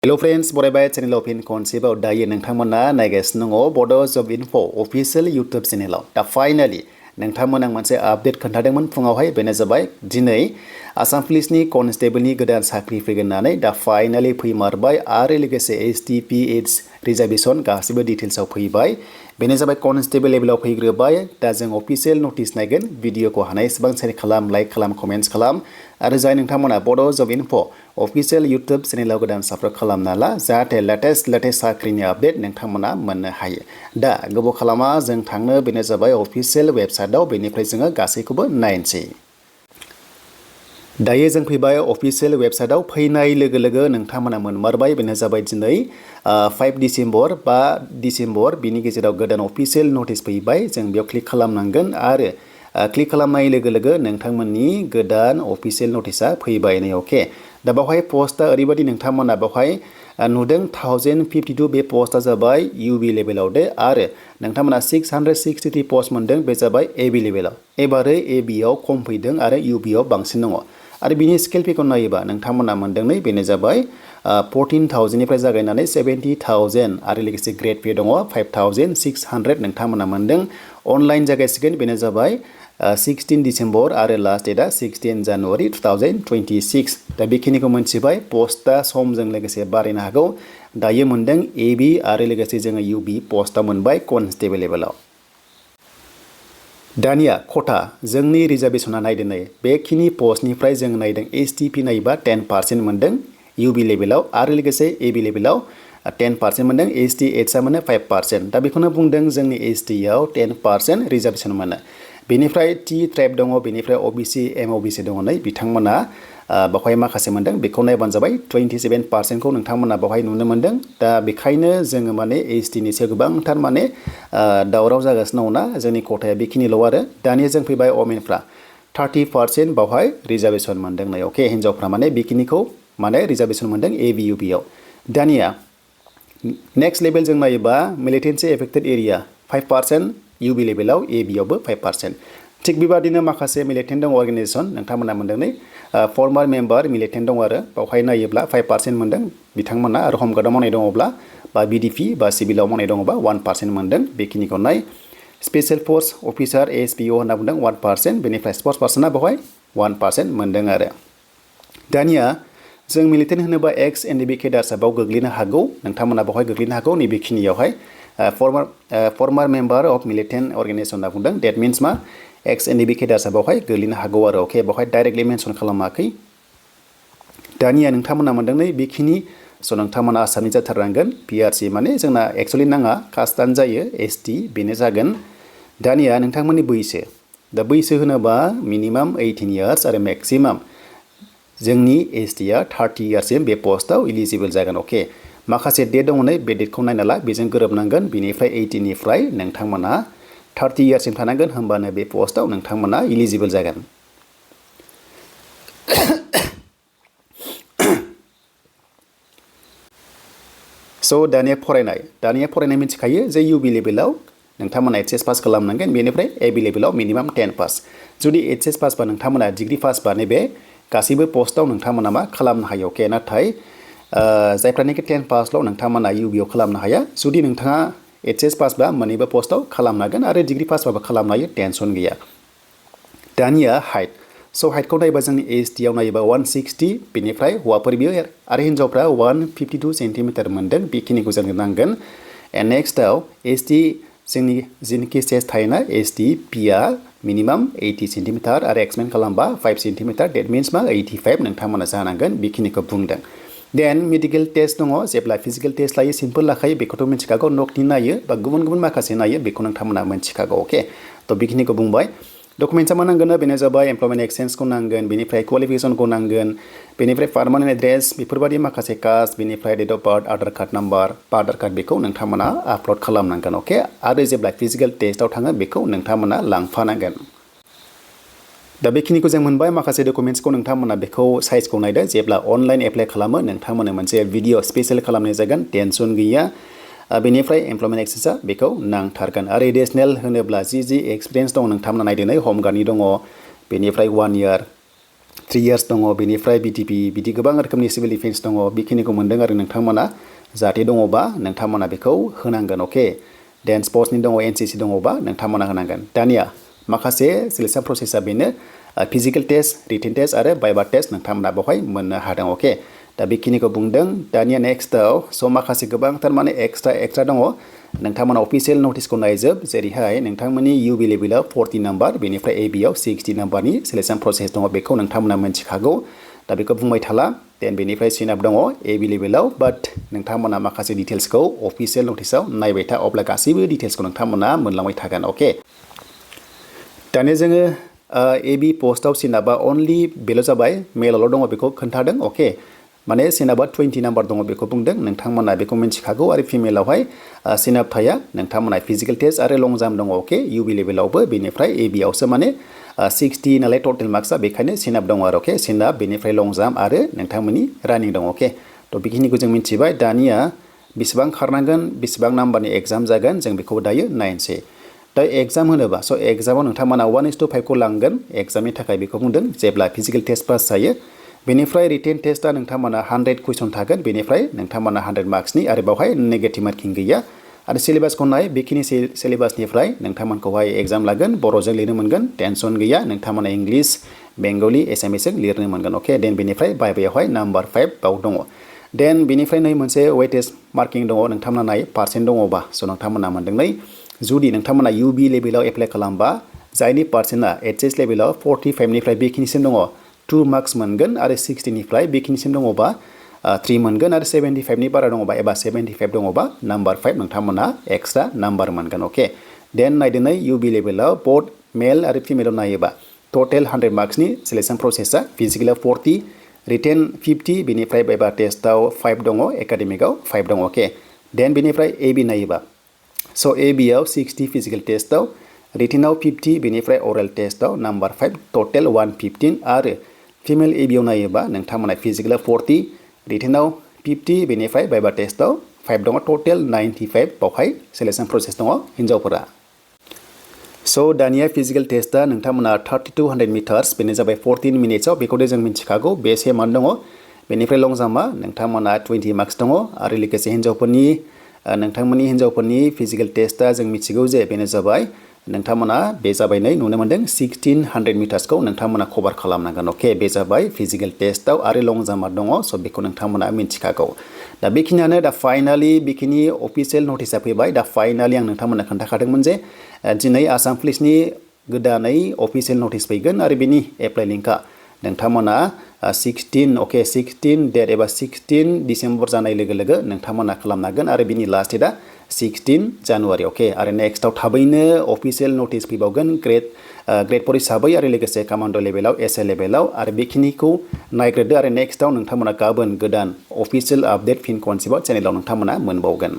Hello friends, बरायबाय चेनेलाव फिन खनसेबाव दायो नोंथांमोना नायगासिनो दङ बड' जब इनफो अफिशियल इउट्युब चेनेलाव दा फाइनाली नोंथांमोन आं मोनसे आपडेट खोन्थादोंमोन फुङावहाय बेनो जाबाय दिनै आसाम पुलिसनि कनस्टेबलनि गोदान साख्रि फैगोन होननानै दा फाइनाली फैमारबाय आरो लोगोसे STPH रिजार्वेशन गासिबो डिटेल्सआव फैबाय बेनो जाबाय कनस्टेबल लेभेलाव फैग्रोबाय दा जों अफिशियल नटिस नायगोन भिडिअखौ हानायसेबां शेयार खालाम लाइक खालाम कमेन्ट्स खालाम आरो जाय नोंथांमोना बड' जब इनफो अफिशियल इउट्युब चेनेलाव गोदान साबस्क्राइब खालामना ला जाहाथे लेटेस्ट साख्रिनि आपडेट नोंथांमोना मोननो हायो दा गोबाव खालामा जों थांनो बेनो जाबाय अफिशियल वेबसाइटआव बेनिफ्राय जोङो गासैखौबो नायनोसै दायो जों फैबाय अफिशियल वेबसाइटआव फैनाय लोगो लोगो नोंथांमोना मोनमारबाय बेनो जाबाय दिनै 5 डिसेम्बर 5 डिसेम्बर बिनि गेजेराव गोदान अफिशियल नटिस फैबाय जों बेयाव क्लिक खालामनांगोन आरो क्लिक खालामनाय लोगो लोगो नोंथांमोननि गोदान अफिशियल नटिसआ फैबाय नै अके दा बेवहाय पस्टआ ओरैबायदि नोंथांमोना बेवहाय नुदों 1052 बे पस्टआ जाबाय UB लेभेलाव दे आरो नोंथांमोना 663 पस्ट मोनदों बे जाबाय AB लेभेलाव एबारै ABआव खम फैदों आरो UBआव बांसिन दङ आरो बिनि स्केल पेखौ नायोबा नोंथांमोना मोनदों नै बेनो जाबाय 14,000 निफ्राय जागायनानै 70,000 आरो लोगोसे ग्रेड पे दङ 5,600 नोंथांमोना मोनदों अनलाइन जागायसिगोन बेनो जाबाय 16 डिसेम्बर आरो लास्ट डेटआ 16 जानुवारि 2026 दा बेखिनिखौ मोनथिबाय पस्टआ समजों लोगोसे बारायनो हागौ दायो मोनदों AB आरो लोगोसे जोङो UB पस्टआ मोनबाय कनस्टेबल लेभेलाव दानिया खथा जोंनि रिजार्वेशना नायदों नै बेखिनि पस्टनिफ्राय जों नायदों STP नायोबा 10% मोनदों UB लेभेलाव आरो लोगोसे AB लेभेलाव 10% मोनदों STHआ मोनो 5% दा बेखौनो बुंदों जोंनि STआव 10% रिजार्वेशन मोनो बेनिफ्राय T ट्राइब दङ बेनिफ्राय OBC MOBC दङ नै बिथांमोना बेवहाय माखासे मोनदों बेखौ नायबानो जाबाय 27% खौ नोंथांमोना बेवहाय नुनो मोनदों दा बेखायनो जोङो माने STनि सायाव गोबांथार माने दावराव जागासिनो दङना जोंनि खथाया बेखिनिल' आरो दानिया जों फैबाय वमेनफ्रा 30% बेवहाय रिजार्वेशन मोनदों नै अके हिन्जावफ्रा माने बेखिनिखौ माने रिजार्वेशन मोनदों ABUBआव दानिया नेक्स्ट लेभेल जों नायोबा मिलिटेन्सि एफेक्टेड एरिया 5% UB लेभेलाव ABआवबो 5% थिग बेबादिनो माखासे मिलिटेन्ट दङ अर्गेनाइजेसन नोंथांमोना मोनदों नै फर्मार मेम्बार मिलिटेन्ट दङ आरो बेवहाय नायोब्ला 5% मोनदों बिथांमोना आरो हम गार्डआव मावनाय दङब्ला बा BDP बा सिभिलाव मावनाय दङबा 1% मोनदों बेखिनिखौ नाय स्पेशल फोर्स अफिसार ASPO होनना बुंदों 1% बेनिफ्राय स्पर्ट्स पार्सना बेवहाय 1% मोनदों आरो दानिया जों मिलिटेन्ट होनोबा एक्स NDB केडार्सआ बाव गोग्लैनो हागौ नोंथांमोना बेवहाय गोग्लैनो हागौ नैबेखिनियावहाय फर्मार मेम्बार अफ मिलिटेन्ट अर्गेनाइजेसन होनना बुंदों डेट मिन्स मा एक्स NDB केडार्सआ बेवहाय गोग्लैनो हागौ आरो अके बेवहाय डाइरेक्टलि मेनसन खालामाखै दानिया नोंथांमोना मोनदों नै बेखिनि स' नोंथांमोना आसामनि जाथारनांगोन PRC माने जोंना एक्सुवेलि नाङा कास्टआनो जायो ST बेनो जागोन दानिया नोंथांमोननि बैसो दा बैसो होनोबा मिनिमाम 18 इयार्स आरो मेक्सिमाम जोंनि STआ 30 इयार्ससिम बे पस्टआव इलिजिबल जागोन अके माखासे डेट दङ नै बे डेटखौ नायना ला बेजों गोरोबनांगोन बेनिफ्राय 18 निफ्राय नोंथांमोना 30 इयार्ससिम थानांगोन होमबानो बे पस्टआव नोंथांमोना इलिजिबल जागोन स' दानिया फरायनाय मिथिखायो जे UB लेभेलाव नोंथांमोना HS पास खालामनांगोन बेनिफ्राय AB लेभेलाव मिनिमाम 10 पास जुदि HS पास बा नोंथांमोना डिग्री पास बा नैबे गासैबो पस्टआव नोंथांमोना मा खालामनो हायो अके नाथाय जायफ्रानिकि 10 पासल' नोंथांमोना UBआव खालामनो हाया जुदि नोंथाङा HS पास बा मोननैबो पस्टआव खालामनो हागोन आरो डिग्री पास बाबो खालामनो हायो टेनसन गैया दानिया हाइट स' हाइटखौ नायोबा जोंनि STआव नायोबा 160 बेनिफ्राय हौवाफोर बियो आरो हिन्जावफ्रा 152 सेन्टिमिटार मोनदों बेखिनिखौ जोंनो नांगोन एन्ड नेक्स्टआव ST जोंनि जिनोखि चेस्ट थायोना STPआ मिनिमाम 80 सेन्टिमिटार आरो एक्सपेन्ड खालामबा 5 सेन्टिमिटार डेट मिन्स मा 85 नोंथांमोना जानांगोन बेखिनिखौ बुंदों देन मेडिकेल टेस्ट दङ जेब्ला फिजिकेल टेस्ट लायो सिम्पल लाखायो बेखौथ' मिथिखागौ नकनि नायो बा गुबुन माखासे नायो बेखौ नोंथांमोना मिथिखागौ अके थ' बेखिनिखौ बुंबाय डकुमेन्ट्सआ मा नांगोन बेनो जाबाय एमप्लयमेन्ट एक्सचेन्जखौ नांगोन बेनिफ्राय क्वालिफिकेसनखौ नांगोन बेनिफ्राय पार्मानेन्ट एड्रेस बेफोरबायदि माखासे कास्ट बेनिफ्राय date of birth Aadhaar card number बा आधार कार्ड बेखौ नोंथांमोना आपल'ड खालामनांगोन अके आरो जेब्ला फिजिकेल टेस्टआव थाङो बेखौ नोंथांमोना लांफानांगोन दा बेखिनिखौ जों मोनबाय माखासे डकुमेन्ट्सखौ नोंथांमोना बेखौ साइजखौ नायदो जेब्ला अनलाइन एप्लाइ खालामो नोंथांमोना मोनसे भिडिअ स्पेशल खालामनाय जागोन टेनसन गैया बेनिफ्राय एमप्लयमेन्ट एक्सेसआ बेखौ नांथारगोन आरो एडिशनेल होनोब्ला जि एक्सपिरियेन्स दं नोंथांमोना नायदो नै हम गार्डनि दङ बेनिफ्राय 1 इयार 3 years दङ बेनिफ्राय BTP बिदि गोबां रोखोमनि सिभिल डिफेन्स दङ बेखिनिखौ मोनदों आरो नोंथांमोना जाहाथे दङबा नोंथांमोना बेखौ होनांगोन अके देन स्पर्ट्सनि दङ NCC दङबा नोंथांमोना होनांगोन दानिया माखासे सिलेक्शन प्रसेसआ बेनो फिजिकल टेस्ट रिटेन टेस्ट आरो भाइभा टेस्ट नोंथांमोना बेवहाय मोननो हादों अके दा बेखिनिखौ बुंदों दानिया नेक्स्टआव स' माखासे गोबांथार माने एक्सट्रा दङ नोंथांमोना अफिसियेल नटिसखौ नायजोब जेरैहाय नोंथांमोननि UB लेभेलाव 40 नाम्बार बेनिफ्राय AB आव 60 नाम्बारनि सिलेक्शन प्रसेस दङ बेखौ नोंथांमोना मिन्थिखागौ दा बेखौ बुंबाय थाला देन बेनिफ्राय सिनाप दङ AB लेभेलाव बाट नोंथांमोना माखासे डिटेल्सखौ अफिसियेल नटिसआव नायबाय था अब्ला गासैबो डिटेल्सखौ नोंथांमोना मोनलांबाय थागोन अके दानिया जोङो AB पोस्टआव सिनापा अनलि बेल' जाबाय मेलल' दङ बेखौ खोन्थादों अके माने सिनापा 20 नाम्बार दङ बेखौ बुंदों नोंथांमोना बेखौ मिन्थिखागौ आरो फिमेलावहाय सिनाप थाया नोंथांमोना फिजिकल टेस्ट आरो लं जाम्प दङ अके UB लेभेलावबो बेनिफ्राय AB आवसो माने 60 नालाय टटेल मार्क्सआ बेखायनो सिनाप दङ आरो अके सिनाप बेनिफ्राय लं जाम्प आरो नोंथांमोननि रानिं दङ अके थ' बेखिनिखौ जों मिन्थिबाय दानिया बेसेबां खारनांगोन बेसेबां नाम्बारनि एग्जाम जागोन जों बेखौ दायो नायनोसै दा एग्जाम होनोबा स' एग्जामाव नोंथांमोना 1:5 खौ लांगोन एग्जामनि थाखाय बेखौ बुंदों जेब्ला फिजिकल टेस्ट पास जायो बेनिफ्राय रिटेन टेस्टआ नोंथांमोना 100 कुइसन थागोन बेनिफ्राय नोंथांमोना 100 मार्क्सनि आरो बेवहाय नेगेटिभ मार्किं गैया आरो सिलेबासखौ नाय बेखिनि सिलेबासनिफ्राय नोंथांमोनखौहाय एग्जाम लागोन बर'जों लिरनो मोनगोन टेनसन गैया नोंथांमोना इंलिश बेंगलि एसामिसजों लिरनो मोनगोन अके देन बेनिफ्राय भाइभायावहाय नाम्बार 5 बाव दङ देन बेनिफ्राय नै मोनसे वेटेज मार्किं दङ नोंथांमोना नाय पार्सेन्ट दङबा स' नोंथांमोना मोनदों नै जुदि नोंथांमोना UB लेभेलाव एप्लाइ खालामबा जायनि पार्सेन्टआ HS लेभेलाव 45 निफ्राय बेखिनिसिम दङ 2 मार्क्स मोनगोन आरो 60 निफ्राय बेखिनिसिम दङबा 3 मोनगोन आरो 75 नि बारा दङबा एबा 75 दङबा नाम्बार 5 नोंथांमोना एक्सट्रा नाम्बार मोनगोन अके देन नायदो नै UB लेभेलाव बोथ मेल आरो फिमेलाव नायोबा टटेल 100 मार्क्सनि सिलेक्शन प्रसेसआ फिजिकलाव 40 रिटेन 50 बेनिफ्राय भाइभा टेस्टआव 5 दङ एकाडेमिकआव 5 दङ अके देन बेनिफ्राय AB नायोबा स' AB आव 60 फिजिकल टेस्टआव रिटेनाव 50 बेनिफ्राय अरेल टेस्टआव नाम्बार 5 टटेल 115 आरो फिमेल AB आव नायोबा नोंथांमोना फिजिकलाव 40 रिटेनाव 50 बेनिफ्राय भाइभा टेस्टआव 5 दङ टटेल 95 बावहाय सिलेक्शन प्रसेस दङ हिन्जावफोरा स' दानिया फिजिकल टेस्टआ नोंथांमोना 3200 मिटार्स बेनो जाबाय 14 मिनिट्सआव बेखौथ' जों मिन्थिखागौ बे सेमानो दङ बेनिफ्राय लं जाम्पआ नोंथांमोना 20 मार्क्स दङ आरो लोगोसे नोंथांमोननि हिन्जावफोरनि फिजिकल टेस्टआ जों मिथिगौ जे बेनो जाबाय नोंथांमोना बे जाबाय नै नुनो मोनदों 1600 मिटार्सखौ नोंथांमोना कभार खालामनांगोन अके बे जाबाय फिजिकल टेस्टआव आरो लं जाम्पआ दङ स' बेखौ नोंथांमोना मिन्थिखागौ दा बेखिनियानो दा फाइनालि बेखिनि अफिसियेल नटिसआ फैबाय दा फाइनालि आं नोंथांमोननो खोन्थाखादोंमोन जे दिनै आसाम पुलिसनि गोदानै अफिसियेल नटिस फैगोन आरो बेनि एप्लाइ लिंकआ नोंथांमोना 16 डेट एबा 16 डिसेम्बर जानाय लोगो लोगो नोंथांमोना खालामनो हागोन आरो बिनि लास्ट डेटआ 16 जानुवारि अके आरो नेक्स्टआव थाबैनो अफिसियेल नटिस फैबावगोन ग्रेड 4 हिसाबै आरो लोगोसे कमान्ड' लेभेलाव SL लेभेलाव आरो बेखिनिखौ नायग्रोदो आरो नेक्स्टआव नोंथांमोना गाबोन गोदान अफिसियेल आपडेट फिन खनसेबाव चेनेलाव नोंथांमोना मोनबावगोन